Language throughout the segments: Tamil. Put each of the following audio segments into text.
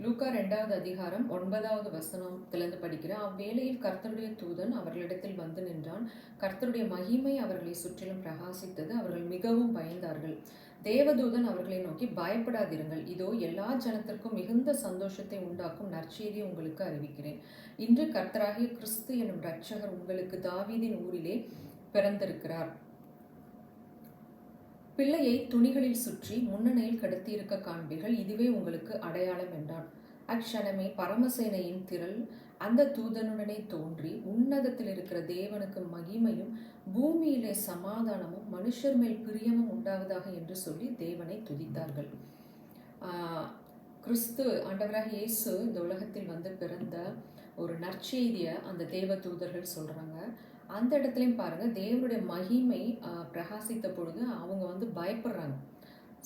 லூக்கா 2வது அதிகாரம் 9வது வசனத்திலிருந்து படிக்கிறேன். அவ்வேளையில் கர்த்தருடைய தூதன் அவர்களிடத்தில் வந்து நின்றான். கர்த்தருடைய மகிமை அவர்களை சுற்றிலும் பிரகாசித்தது. அவர்கள் மிகவும் பயந்தார்கள். தேவதூதன் அவர்களை நோக்கி, பயப்படாதிருங்கள், இதோ எல்லா ஜனத்திற்கும் மிகுந்த சந்தோஷத்தை உண்டாக்கும் நற்செய்தியை உங்களுக்கு அறிவிக்கிறேன். இன்று கர்த்தராகிய கிறிஸ்து எனும் இரட்சகர் உங்களுக்கு தாவீதின் ஊரிலே பிறந்திருக்கிறார். பிள்ளையை துணிகளில் சுற்றி முன்னணியில் கடத்தியிருக்க காண்பீர்கள், இதுவே உங்களுக்கு அடையாளம் என்றான். அக்ஷணமே பரமசேனையின் திரள் அந்த தூதனுடனே தோன்றி, உன்னதத்தில் இருக்கிற தேவனுக்கு மகிமையும் பூமியிலே சமாதானமும் மனுஷர் மேல் பிரியமும் உண்டாவதாக என்று சொல்லி தேவனை துதித்தார்கள். கிறிஸ்து ஆண்டவராக இயேசு இந்த உலகத்தில் வந்து பிறந்த ஒரு நற்செய்தியை அந்த தேவ தூதர்கள் சொல்றாங்க. அந்த இடத்துலையும் பாருங்க, தேவனுடைய மகிமை பிரகாசித்த பொழுது அவங்க வந்து பயப்படுறாங்க.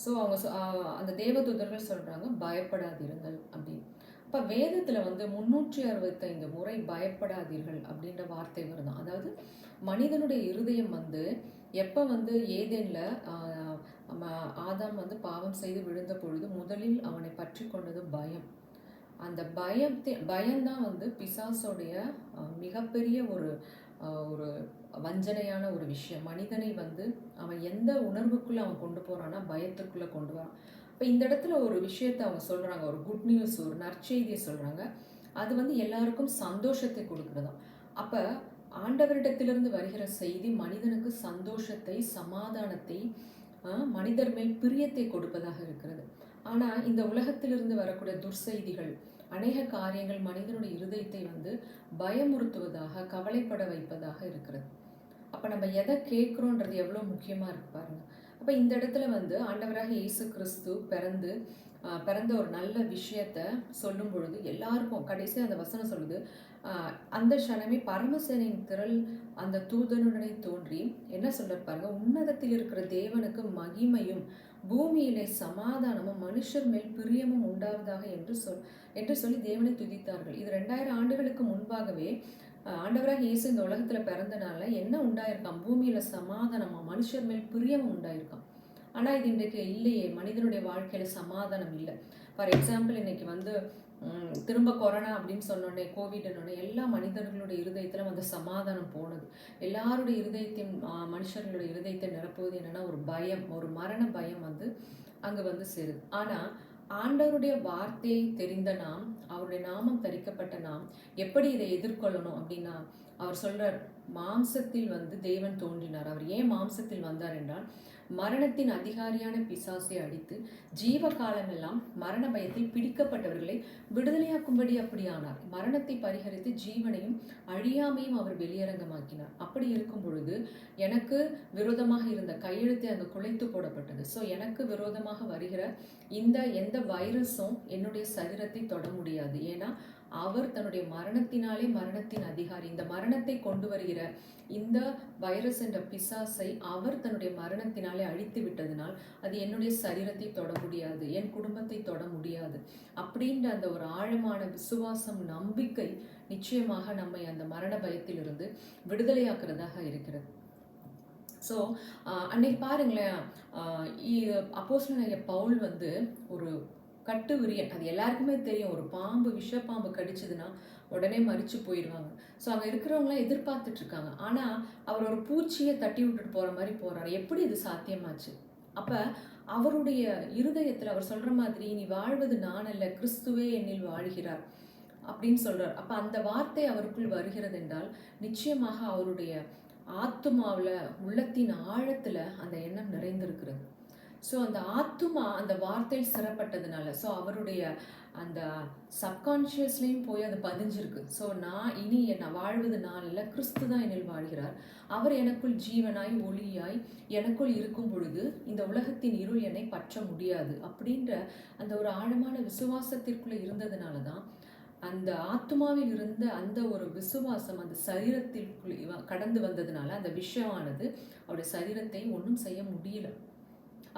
ஸோ அவங்க அந்த தேவதூதர்கள் சொல்றாங்க, பயப்படாதீர்கள் அப்படின்னு. அப்போ வேதத்தில் வந்து 365 முறை பயப்படாதீர்கள் அப்படின்ற வார்த்தை வருதான். அதாவது மனிதனுடைய இருதயம் வந்து எப்போ வந்து ஏதேனில் ஆதாம் வந்து பாவம் செய்து விழுந்த பொழுது முதலில் அவனை பற்றி கொண்டது பயம். அந்த பயம்தான் வந்து பிசாசோடைய மிகப்பெரிய ஒரு வஞ்சனையான ஒரு விஷயம். மனிதனை வந்து அவன் எந்த உணர்வுக்குள்ளே அவன் கொண்டு போகிறான்னா பயத்துக்குள்ளே கொண்டு வரான். இப்போ இந்த இடத்துல ஒரு விஷயத்தை அவங்க சொல்கிறாங்க, ஒரு குட் நியூஸ், ஒரு நற்செய்தியை சொல்கிறாங்க. அது வந்து எல்லாருக்கும் சந்தோஷத்தை கொடுக்குறதாம். அப்போ ஆண்டவரிடத்திலிருந்து வருகிற செய்தி மனிதனுக்கு சந்தோஷத்தை, சமாதானத்தை, மனிதர் மேல் பிரியத்தை கொடுப்பதாக இருக்கிறது. ஆனால் இந்த உலகத்திலிருந்து வரக்கூடிய துர்செய்திகள், அநேக காரியங்கள் மனிதனுடைய இருதயத்தை வந்து பயமுறுத்துவதாக, கவலைப்பட வைப்பதாக இருக்கிறது. அப்போ நம்ம எதை கேட்குறோன்றது எவ்வளோ முக்கியமாக இருக்கு பாருங்க. அப்போ இந்த இடத்துல வந்து ஆண்டவராக இயேசு கிறிஸ்து பிறந்த ஒரு நல்ல விஷயத்த சொல்லும் பொழுது எல்லாருக்கும் கடைசியாக அந்த வசனம் சொல்லுது, அந்த க்ஷணமே பரமசேனையின் திரள் அந்த தூதனுடனே தோன்றி என்ன சொல்ற பாருங்க, உன்னதத்தில் இருக்கிற தேவனுக்கு மகிமையும் பூமியிலே சமாதானமும் மனுஷர் மேல் பிரியமும் உண்டாவதாக என்று சொல்லி தேவனை துதித்தார்கள். இது 2000 ஆண்டுகளுக்கு முன்பாகவே ஆண்டவராக இயேசு இந்த உலகத்துல பிறந்தனால என்ன உண்டாயிருக்கான், பூமியில சமாதானமா மனுஷர் மேல் பிரியமும் உண்டாயிருக்கான். ஆனா இது இன்றைக்கு இல்லையே, மனிதனுடைய வாழ்க்கையில சமாதானம் இல்லை. ஃபார் எக்ஸாம்பிள், இன்னைக்கு வந்து திரும்ப கொரோனா அப்படின்னு சொன்னோடனே, கோவிட்னோடனே எல்லா மனிதர்களுடைய இருதயத்துல வந்து சமாதானம் போனது. எல்லாருடைய இருதயத்தையும் மனுஷர்களுடைய இருதயத்தை நிரப்புவது என்னன்னா ஒரு பயம், ஒரு மரண பயம் வந்து அங்க வந்து சேருது. ஆனா ஆண்டவருடைய வார்த்தையை தெரிந்த நாம், அவருடைய நாமம் தரிக்கப்பட்ட நாம் எப்படி இதை எதிர்கொள்ளணும் அப்படின்னா, அவர் சொல்றார், மாம்சத்தில் வந்து தேவன் தோன்றினார். அவர் ஏன் மாம்சத்தில் வந்தார் என்றால், மரணத்தின் அதிகாரியான பிசாசை அடித்து ஜீவ காலமெல்லாம் மரண பயத்தில் பிடிக்கப்பட்டவர்களை விடுதலையாக்கும்படி அப்படியானார். மரணத்தை பரிகரித்து ஜீவனையும் அழியாமையும் அவர் வெளியரங்கமாக்கினார். அப்படி இருக்கும் பொழுது எனக்கு விரோதமாக இருந்த கையெழுத்தை அங்கு குலைத்து போடப்பட்டது. ஸோ எனக்கு விரோதமாக வருகிற எந்த வைரஸும் என்னுடைய சரீரத்தை தொட முடியாது. ஏன்னா அவர் தன்னுடைய மரணத்தினாலே மரணத்தின் அதிகாரி. இந்த மரணத்தை கொண்டு வருகிற இந்த வைரஸ் என்ற பிசாசை அவர் தன்னுடைய மரணத்தினாலே அழித்து விட்டதனால் அது என்னுடைய சரீரத்தை தொட முடியாது, என் குடும்பத்தை தொட முடியாது. அப்படின்ற அந்த ஒரு ஆழமான விசுவாசம், நம்பிக்கை நிச்சயமாக நம்மை அந்த மரண பயத்திலிருந்து விடுதலையாக்குறதாக இருக்கிறது. ஸோ அன்னைக்கு பாருங்களேன், அப்போஸ்தலனாகிய பவுல் வந்து ஒரு கட்டு விரியன், அது எல்லாருக்குமே தெரியும். ஒரு பாம்பு, விஷப்பாம்பு கடிச்சதுன்னா உடனே மறிச்சு போயிடுவாங்க. ஸோ அங்கே இருக்கிறவங்களாம் எதிர்பார்த்துட்டு இருக்காங்க. ஆனால் அவர் ஒரு பூச்சியை தட்டி விட்டுட்டு போகிற மாதிரி போகிறார். எப்படி இது சாத்தியமாச்சு? அப்போ அவருடைய இருதயத்தில் அவர் சொல்கிற மாதிரி, நீ வாழ்வது நான் அல்ல, கிறிஸ்துவே என்னில் வாழ்கிறார் அப்படின்னு சொல்கிறார். அப்போ அந்த வார்த்தை அவருக்குள் வருகிறது என்றால் நிச்சயமாக அவருடைய ஆத்துமாவில், உள்ளத்தின் ஆழத்தில் அந்த எண்ணம் நிறைந்திருக்கிறது. ஸோ அந்த ஆத்துமா அந்த வார்த்தையில் சிறப்பட்டதுனால, ஸோ அவருடைய அந்த சப்கான்ஷியஸ்லேயும் போய் அது பதிஞ்சிருக்கு. ஸோ நான் வாழ்வது நான் இல்லை, கிறிஸ்து தான் என்னில் வாழ்கிறார். அவர் எனக்குள் ஜீவனாய் ஒளியாய் எனக்குள் இருக்கும் பொழுது இந்த உலகத்தின் இருள் என்னை பற்ற முடியாது அப்படின்ற அந்த ஒரு ஆழமான விசுவாசத்திற்குள்ளே இருந்ததுனால தான் அந்த ஆத்மாவில் இருந்த அந்த ஒரு விசுவாசம் அந்த சரீரத்திற்குள் கடந்து வந்ததுனால அந்த விஷயமானது அவருடைய சரீரத்தை ஒன்றும் செய்ய முடியல.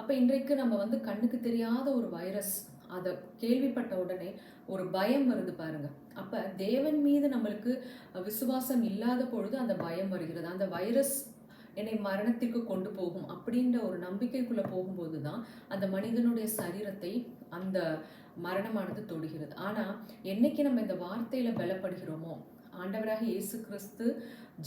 அப்போ இன்றைக்கு நம்ம வந்து கண்ணுக்கு தெரியாத ஒரு வைரஸ், அதை கேள்விப்பட்ட உடனே ஒரு பயம் வருது பாருங்க. அப்போ தேவன் மீது நம்மளுக்கு விசுவாசம் இல்லாத பொழுது அந்த பயம் வருகிறது. அந்த வைரஸ் என்னை மரணத்திற்கு கொண்டு போகும் அப்படின்ற ஒரு நம்பிக்கைக்குள்ளே போகும்போது தான் அந்த மனிதனுடைய சரீரத்தை அந்த மரணமானது தொடுகிறது. ஆனால் என்னைக்கு நம்ம இந்த வார்த்தையில் பலப்படுகிறோமோ, ஆண்டவராக இயேசு கிறிஸ்து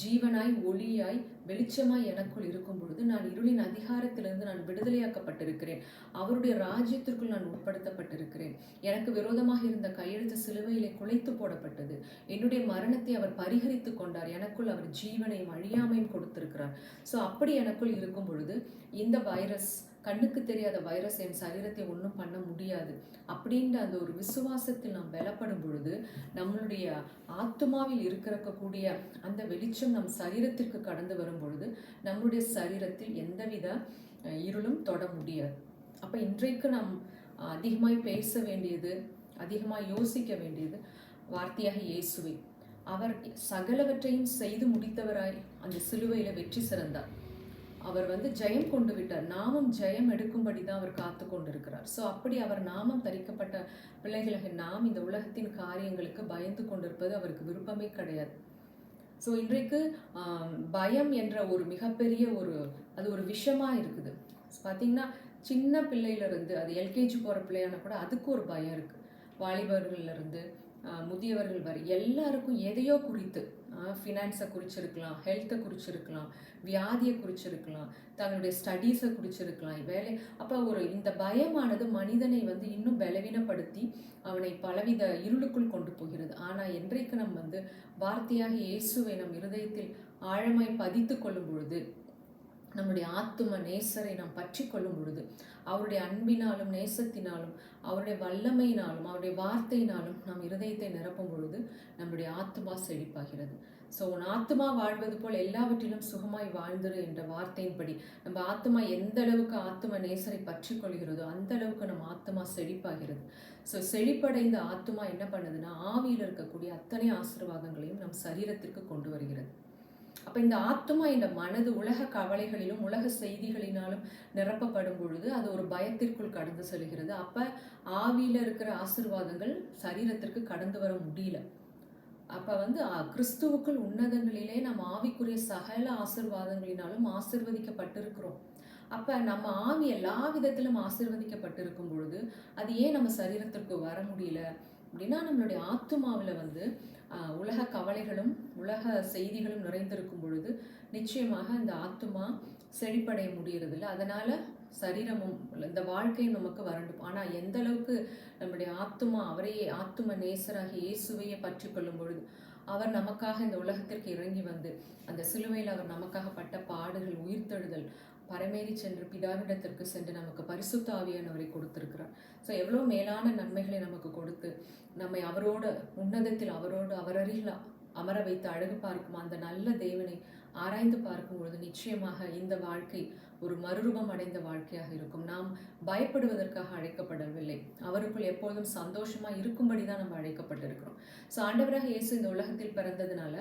ஜீவனாய் ஒளியாய் வெளிச்சமாய் எனக்குள் இருக்கும் பொழுது நான் இருளின் அதிகாரத்திலிருந்து நான் விடுதலையாக்கப்பட்டிருக்கிறேன். அவருடைய ராஜ்யத்திற்குள் நான் உட்படுத்தப்பட்டிருக்கிறேன். எனக்கு விரோதமாக இருந்த கையெழுத்து சிலுவையிலே குலைத்து போடப்பட்டது. என்னுடைய மரணத்தை அவர் பரிகரித்து கொண்டார். எனக்குள் அவர் ஜீவனையும் அழியாமையும் கொடுத்திருக்கிறார். ஸோ அப்படி எனக்குள் இருக்கும் பொழுது இந்த வைரஸ், கண்ணுக்கு தெரியாத வைரஸ் என் சரீரத்தை ஒன்றும் பண்ண முடியாது அப்படின்ற அந்த ஒரு விசுவாசத்தில் நாம் பலப்படும் பொழுது நம்மளுடைய ஆத்துமாவில் இருக்கக்கூடிய அந்த வெளிச்சம் நம் சரீரத்திற்கு கடந்து வரும் பொழுது நம்முடைய சரீரத்தில் எந்தவித இருளும் தொட முடியாது. அப்போ இன்றைக்கு நாம் அதிகமாய் பேச வேண்டியது, அதிகமாக யோசிக்க வேண்டியது வார்த்தையாக இயேசுவை. அவர் சகலவற்றையும் செய்து முடித்தவராய் அந்த சிலுவையில் வெற்றி சிறந்தார். அவர் ஜெயம் கொண்டு விட்டார். நாமம் ஜெயம் எடுக்கும்படி தான் அவர் காத்து கொண்டிருக்கிறார். ஸோ அப்படி அவர் நாமம் தரிக்கப்பட்ட பிள்ளைகளாக நாம் இந்த உலகத்தின் காரியங்களுக்கு பயந்து கொண்டிருப்பது அவருக்கு விருப்பமே கிடையாது. ஸோ இன்றைக்கு பயம் என்ற ஒரு மிகப்பெரிய அது ஒரு விஷமாக இருக்குது. பார்த்தீங்கன்னா சின்ன பிள்ளையிலேருந்து, அது எல்கேஜி போகிற பிள்ளையான கூட அதுக்கு ஒரு பயம் இருக்குது. வாலிபர்கள்லேருந்து முதியவர்கள் வரை எல்லாருக்கும் எதையோ குறித்து, ஃபினான்ஸை குறிச்சிருக்கலாம், ஹெல்த்தை குறிச்சிருக்கலாம், வியாதியை குறிச்சிருக்கலாம், தங்களுடைய ஸ்டடீஸை குறிச்சிருக்கலாம், வேலை. அப்போ இந்த பயமானது மனிதனை இன்னும் பலவீனப்படுத்தி அவனை பலவித இருளுக்குள் கொண்டு போகிறது. ஆனால் என்றைக்கு நம்ம வார்த்தையாக இயேசுவை நம் இருதயத்தில் ஆழமாய் பதித்து கொள்ளும் பொழுது, நம்முடைய ஆத்தும நேசரை நாம் பற்றி கொள்ளும் பொழுது, அவருடைய அன்பினாலும் நேசத்தினாலும் அவருடைய வல்லமையினாலும் அவருடைய வார்த்தையினாலும் நம் இருதயத்தை நிரப்பும் பொழுது நம்முடைய ஆத்துமா செழிப்பாகிறது. ஸோ உன் ஆத்துமா வாழ்வது போல் எல்லாவற்றிலும் சுகமாய் வாழ்ந்துரு என்ற வார்த்தையின்படி நம்ம ஆத்துமா எந்த அளவுக்கு ஆத்தும நேசரை பற்றி கொள்கிறதோ அந்த அளவுக்கு நம்ம ஆத்துமா செழிப்பாகிறது. ஸோ செழிப்படைந்த ஆத்துமா என்ன பண்ணுதுன்னா, ஆவியில் இருக்கக்கூடிய அத்தனை ஆசீர்வாதங்களையும் நம் சரீரத்திற்கு கொண்டு வருகிறது. அப்போ இந்த ஆத்துமா, இந்த மனது உலக கவலைகளிலும் உலக செய்திகளினாலும் நிரப்பப்படும் பொழுது அது ஒரு பயத்திற்குள் கடந்து செல்கிறது. அப்போ ஆவியில் இருக்கிற ஆசீர்வாதங்கள் சரீரத்திற்கு கடந்து வர முடியல. அப்போ கிறிஸ்துவுக்குள் உன்னதங்களிலே நம்ம ஆவிக்குரிய சகல ஆசீர்வாதங்களினாலும் ஆசீர்வதிக்கப்பட்டிருக்கிறோம். அப்போ நம்ம ஆவி எல்லா விதத்திலும் ஆசீர்வதிக்கப்பட்டிருக்கும் பொழுது அது ஏன் நம்ம சரீரத்திற்கு வர முடியல அப்படின்னா, நம்மளுடைய ஆத்துமாவில் உலக கவலைகளும் உலக செய்திகளும் நிறைந்திருக்கும் பொழுது நிச்சயமாக இந்த ஆத்துமா செழிப்படைய முடியறதில்லை. அதனால் சரீரமும் இந்த வாழ்க்கையும் நமக்கு வறண்டு. ஆனால் எந்த அளவுக்கு நம்முடைய ஆத்துமா அவரையே ஆத்தும நேசராகி இயேசுவையே பற்றி கொள்ளும் பொழுது, அவர் நமக்காக இந்த உலகத்திற்கு இறங்கி அந்த சிலுவையில் அவர் நமக்காக பட்ட பாடுகள், உயிர்த்தெழுதல், பரமேறி சென்று பிதாவிடத்திற்கு சென்று நமக்கு பரிசுத்த ஆவியானவரை கொடுத்திருக்கிறார். ஸோ எவ்வளோ மேலான நன்மைகளை நமக்கு கொடுத்து நம்மை அவரோட உன்னதத்தில் அவரோடு அவரருகில் அமர வைத்து அழகு பார்க்கும் அந்த நல்ல தேவனை ஆராய்ந்து பார்க்கும் பொழுது நிச்சயமாக இந்த வாழ்க்கை ஒரு மறுரூபம் அடைந்த வாழ்க்கையாக இருக்கும். நாம் பயப்படுவதற்காக அழைக்கப்படவில்லை, அவருக்குள் எப்பொழுதும் சந்தோஷமாக இருக்கும்படி தான் நம்ம அழைக்கப்பட்டிருக்கிறோம். ஸோ ஆண்டவராக இயேசு இந்த உலகத்தில் பிறந்ததுனால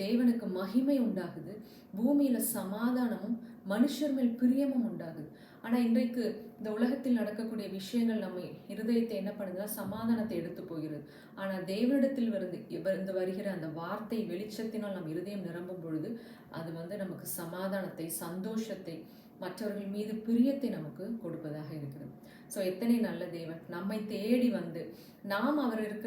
தேவனுக்கு மகிமை உண்டாகுது, பூமியில் சமாதானமும் மனுஷர் மேல் பிரியமும் உண்டாகுது. ஆனால் இன்றைக்கு இந்த உலகத்தில் நடக்கக்கூடிய விஷயங்கள் நம்ம இருதயத்தை என்ன பண்ணுதுன்னா சமாதானத்தை எடுத்து போகிறது. ஆனால் தேவனிடத்தில் இருந்து வருகிற அந்த வார்த்தை வெளிச்சத்தினால் நம் இருதயம் நிரம்பும் பொழுது அது நமக்கு சமாதானத்தை, சந்தோஷத்தை, மற்றவர்கள் மீது பிரியத்தை நமக்கு கொடுப்பதாக இருக்கிறது. ஸோ எத்தனை நல்ல தேவன் நம்மை தேடி நாம்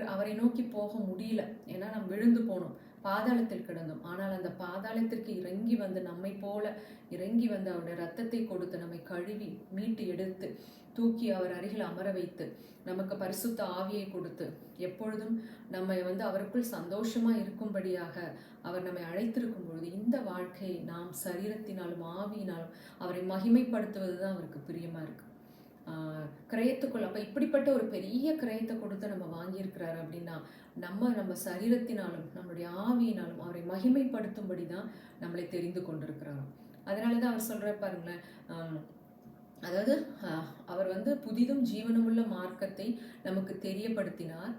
அவரை நோக்கி போக முடியல, ஏன்னா நாம் விழுந்து போனோம், பாதாளத்தில் கிடந்தோம். ஆனால் அந்த பாதாளத்திற்கு இறங்கி நம்மை போல இறங்கி அவருடைய ரத்தத்தை கொடுத்து நம்மை கழுவி மீட்டு எடுத்து தூக்கி அவர் அருகில் அமர வைத்து நமக்கு பரிசுத்த ஆவியை கொடுத்து எப்பொழுதும் நம்மை அவருக்குள் சந்தோஷமா இருக்கும்படியாக அவர் நம்மை அழைத்திருக்கும் பொழுது இந்த வாழ்க்கையை நாம் சரீரத்தினாலும் ஆவியினாலும் அவரை மகிமைப்படுத்துவது தான் அவருக்கு பிரியமா இருக்கு. கிரயத்துக்குள் அப்போ இப்படிப்பட்ட ஒரு பெரிய கிரயத்தை கொடுத்து நம்ம வாங்கியிருக்கிறாரு அப்படின்னா நம்ம சரீரத்தினாலும் நம்மளுடைய ஆவியினாலும் அவரை மகிமைப்படுத்தும்படி தான் நம்மளை தெரிந்து கொண்டிருக்கிறாராம். அதனால தான் அவர் சொல்ற பாருங்களேன், அதாவது அவர் புதிதும் ஜீவனமுள்ள மார்க்கத்தை நமக்கு தெரியப்படுத்தினார்,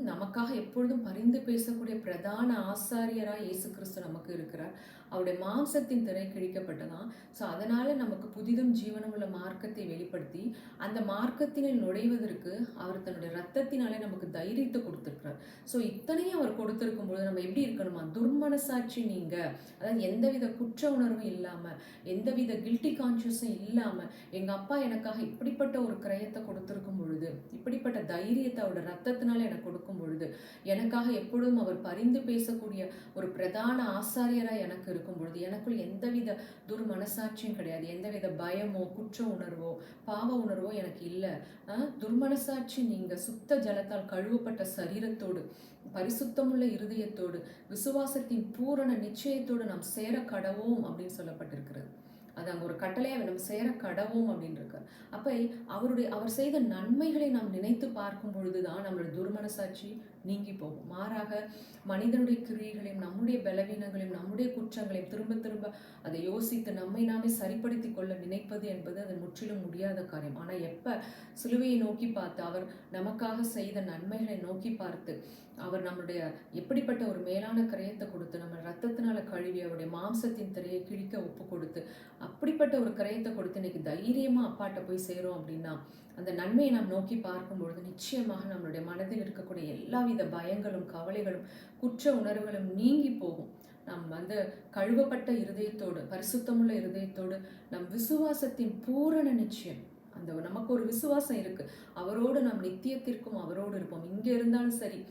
நமக்காக எப்பொழுதும் பரிந்து பேசக்கூடிய பிரதான ஆசாரியராய் இயேசு கிறிஸ்து நமக்கு இருக்கிறார். அவருடைய மாம்சத்தின் திரை கிழிக்கப்பட்டதாம். ஸோ அதனால நமக்கு புதிதும் ஜீவனும் உள்ள மார்க்கத்தை வெளிப்படுத்தி அந்த மார்க்கத்தினில் நுழைவதற்கு அவர் தன்னுடைய ரத்தத்தினாலே நமக்கு தைரியத்தை கொடுத்திருக்கிறார். ஸோ இத்தனையும் அவர் கொடுத்திருக்கும் பொழுது நம்ம எப்படி இருக்கணுமா? துர்மனசாட்சி நீங்க, அதாவது எந்தவித குற்ற உணர்வும் இல்லாம, எந்தவித கில்ட்டி கான்சியஸும் இல்லாம, எங்க அப்பா எனக்காக இப்படிப்பட்ட ஒரு கிரயத்தை கொடுத்திருக்கும் பொழுது, இப்படிப்பட்ட தைரியத்தை அவருடைய ரத்தத்தினால எனக்கு கொடுக்கும் பொழுது, எனக்காக எப்பொழுதும் அவர் பரிந்து பேசக்கூடிய ஒரு பிரதான ஆசாரியராக எனக்கு இருக்கும் பொழுது, எனக்குள் எந்தவித துர்மனசாட்சியும் கிடையாது. எந்தவித பயமோ குற்ற உணர்வோ பாவ உணர்வோ எனக்கு இல்லை. துர்மனசாட்சி நீங்க சுத்த ஜலத்தால் கழுவப்பட்ட சரீரத்தோடு, பரிசுத்தமுள்ள இருதயத்தோடு, விசுவாசத்தின் பூரண நிச்சயத்தோடு நாம் சேர கடவோம் அப்படின்னு சொல்லப்பட்டிருக்கிறது. அது அங்கே ஒரு கட்டளையாக நம்ம சேர கடவோம் அப்படின்னு இருக்கார். அப்போ அவர் செய்த நன்மைகளை நாம் நினைத்து பார்க்கும் பொழுதுதான் நம்மளுடைய துர்மனசாட்சி நீங்கி போகும். மாறாக மனிதனுடைய கிரியைகளையும் நம்முடைய பலவீனங்களையும் நம்முடைய குற்றங்களையும் திரும்ப திரும்ப அதை யோசித்து நம்மை நாமே சரிப்படுத்தி கொள்ள நினைப்பது என்பது அது முற்றிலும் முடியாத காரியம். ஆனால் எப்போ சிலுவையை நோக்கி பார்த்து, அவர் நமக்காக செய்த நன்மைகளை நோக்கி பார்த்து, அவர் நம்மளுடைய எப்படிப்பட்ட ஒரு மேலான கிரயத்தை கொடுத்து நம்ம ரத்தத்தினால கழுவி அவருடைய மாம்சத்தின் திரையை கிழிக்க ஒப்பு கொடுத்து அப்படிப்பட்ட ஒரு கிரயத்தை கொடுத்து இன்னைக்கு தைரியமா அப்பாட்ட போய் சேரும் அப்படின்னா, அந்த நன்மையை நாம் நோக்கி பார்க்கும் பொழுது நிச்சயமாக நம்மளுடைய மனதில் இருக்கக்கூடிய எல்லாவித பயங்களும் கவலைகளும் குற்ற உணர்வுகளும் நீங்கி போகும். நாம் கழுவப்பட்ட இருதயத்தோடு, பரிசுத்தமுள்ள இருதயத்தோடு, நம் விசுவாசத்தின் பூரண நிச்சயம், அந்த நமக்கு ஒரு விசுவாசம் இருக்கு, அவரோடு நாம் நித்தியத்திற்கும் அவரோடு இருப்போம். இங்க இருந்தாலும் சரி,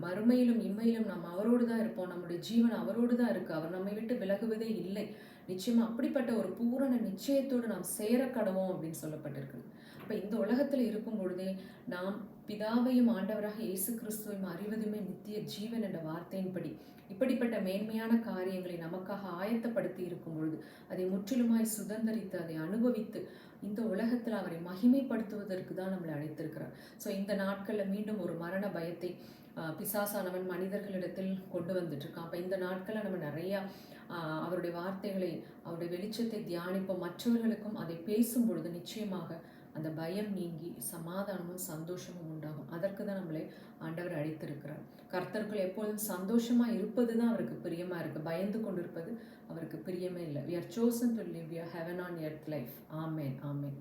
மறுமையிலும் இம்மையிலும் நாம் அவரோடு தான் இருப்போம். நம்முடைய ஜீவன் அவரோடு தான் இருக்கு. அவர் நம்மை விட்டு விலகுவதே இல்லை. நிச்சயமா அப்படிப்பட்ட ஒரு பூரண நிச்சயத்தோடு நாம் சேர கடவோம் அப்படின்னு சொல்லப்பட்டிருக்கு. அப்ப இந்த உலகத்துல இருக்கும் பொழுதே நாம் பிதாவையும் ஆண்டவராக இயேசு கிறிஸ்துவையும் அறிவதுமே நித்திய ஜீவன் என்ற வார்த்தையின்படி இப்படிப்பட்ட மேன்மையான காரியங்களை நமக்காக ஆயத்தப்படுத்தி இருக்கும் பொழுது அதை முற்றிலுமாய் சுதந்திரித்து அதை அனுபவித்து இந்த உலகத்தில் அவரை மகிமைப்படுத்துவதற்கு தான் நம்மளை அழைத்திருக்கிறார். ஸோ இந்த நாட்களில் மீண்டும் ஒரு மரண பயத்தை பிசாசானவன் மனிதர்களிடத்தில் கொண்டு வந்துட்டு இருக்கான். அப்போ இந்த நாட்களில் நம்ம நிறையா அவருடைய வார்த்தைகளை, அவருடைய வெளிச்சத்தை தியானிப்போம். மற்றவர்களுக்கும் அதை பேசும் பொழுது நிச்சயமாக அந்த பயம் நீங்கி சமாதானமும் சந்தோஷமும் உண்டாகும். அதற்கு தான் நம்மளை ஆண்டவர் அழைத்திருக்கிறார். கர்த்தருக்குள் எப்பொழுதும் சந்தோஷமா இருப்பது தான் அவருக்கு பிரியமா இருக்கு. பயந்து கொண்டிருப்பது அவருக்கு பிரியமே இல்லை. We are chosen to live a heaven on earth life. Amen. Amen.